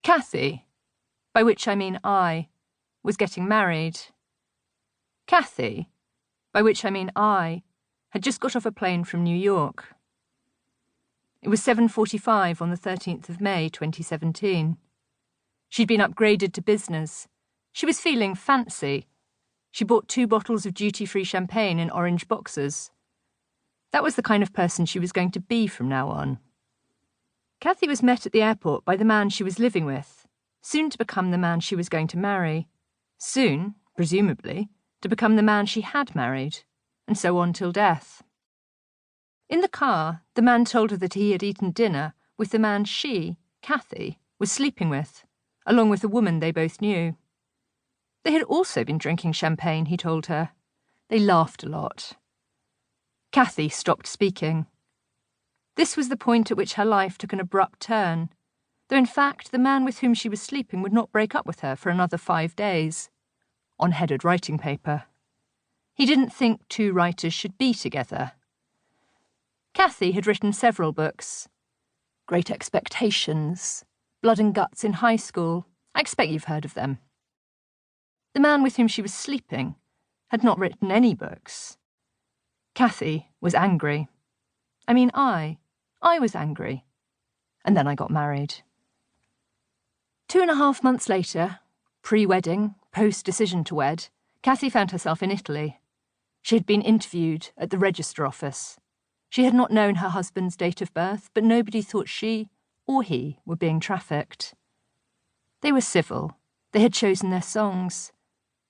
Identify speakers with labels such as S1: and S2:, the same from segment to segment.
S1: Cathy, by which I mean I, was getting married. Cathy, by which I mean I, had just got off a plane from New York. It was 7:45 on the 13th of May 2017. She'd been upgraded to business. She was feeling fancy. She bought 2 bottles of duty-free champagne in orange boxes. That was the kind of person she was going to be from now on. Cathy was met at the airport by the man she was living with, soon to become the man she was going to marry, soon, presumably, to become the man she had married, and so on till death. In the car, the man told her that he had eaten dinner with the man she, Cathy, was sleeping with, along with a woman they both knew. They had also been drinking champagne, he told her. They laughed a lot. Cathy stopped speaking. This was the point at which her life took an abrupt turn, though in fact the man with whom she was sleeping would not break up with her for another 5 days. On headed writing paper. He didn't think 2 writers should be together. Cathy had written several books. Great Expectations, Blood and Guts in High School. I expect you've heard of them. The man with whom she was sleeping had not written any books. Cathy was angry. I was angry. And then I got married. 2.5 months later, pre-wedding, post-decision to wed, Cathy found herself in Italy. She had been interviewed at the register office. She had not known her husband's date of birth, but nobody thought she or he were being trafficked. They were civil. They had chosen their songs.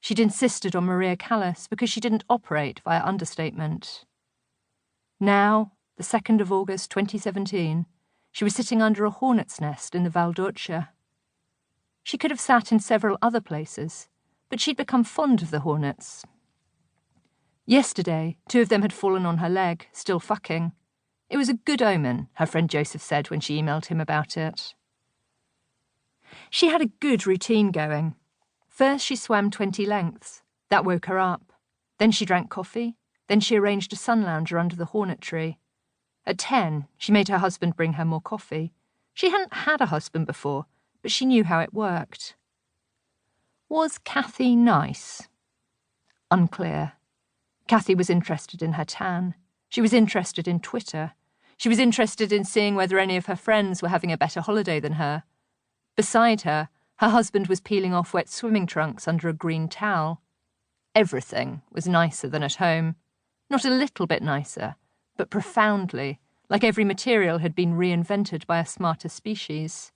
S1: She'd insisted on Maria Callas because she didn't operate via understatement. Now, the 2nd of August 2017, she was sitting under a hornet's nest in the Val d'Orcia. She could have sat in several other places, but she'd become fond of the hornets. Yesterday, 2 of them had fallen on her leg, still fucking. It was a good omen, her friend Joseph said when she emailed him about it. She had a good routine going. First she swam 20 lengths. That woke her up. Then she drank coffee. Then she arranged a sun lounger under the hornet tree. At 10, she made her husband bring her more coffee. She hadn't had a husband before, but she knew how it worked. Was Cathy nice? Unclear. Cathy was interested in her tan. She was interested in Twitter. She was interested in seeing whether any of her friends were having a better holiday than her. Beside her, her husband was peeling off wet swimming trunks under a green towel. Everything was nicer than at home. Not a little bit nicer, but profoundly, like every material had been reinvented by a smarter species.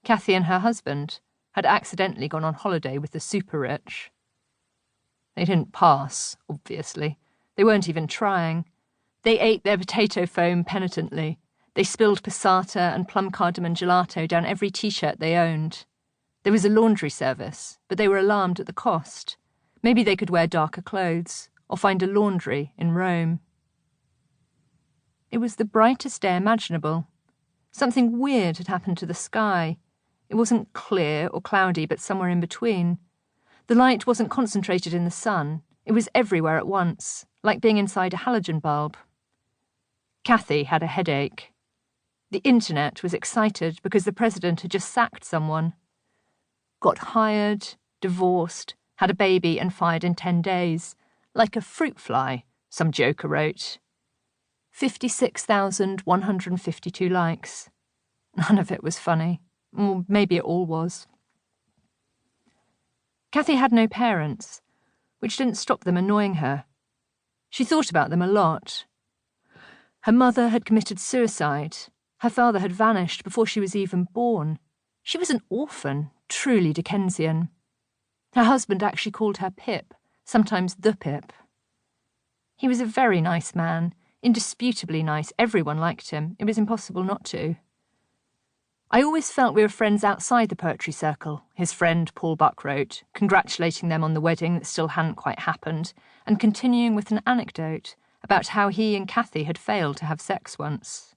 S1: Cathy and her husband had accidentally gone on holiday with the super-rich. They didn't pass, obviously. They weren't even trying. They ate their potato foam penitently. They spilled passata and plum cardamom gelato down every T-shirt they owned. There was a laundry service, but they were alarmed at the cost. Maybe they could wear darker clothes, or find a laundry in Rome. It was the brightest day imaginable. Something weird had happened to the sky. It wasn't clear or cloudy, but somewhere in between. The light wasn't concentrated in the sun. It was everywhere at once, like being inside a halogen bulb. Cathy had a headache. The internet was excited because the president had just sacked someone. Got hired, divorced, had a baby and fired in 10 days. Like a fruit fly, some joker wrote. 56,152 likes. None of it was funny. Or maybe it all was. Cathy had no parents, which didn't stop them annoying her. She thought about them a lot. Her mother had committed suicide. Her father had vanished before she was even born. She was an orphan, truly Dickensian. Her husband actually called her Pip, sometimes the Pip. He was a very nice man, indisputably nice. Everyone liked him. It was impossible not to. I always felt we were friends outside the poetry circle, his friend Paul Buck wrote, congratulating them on the wedding that still hadn't quite happened, and continuing with an anecdote about how he and Cathy had failed to have sex once.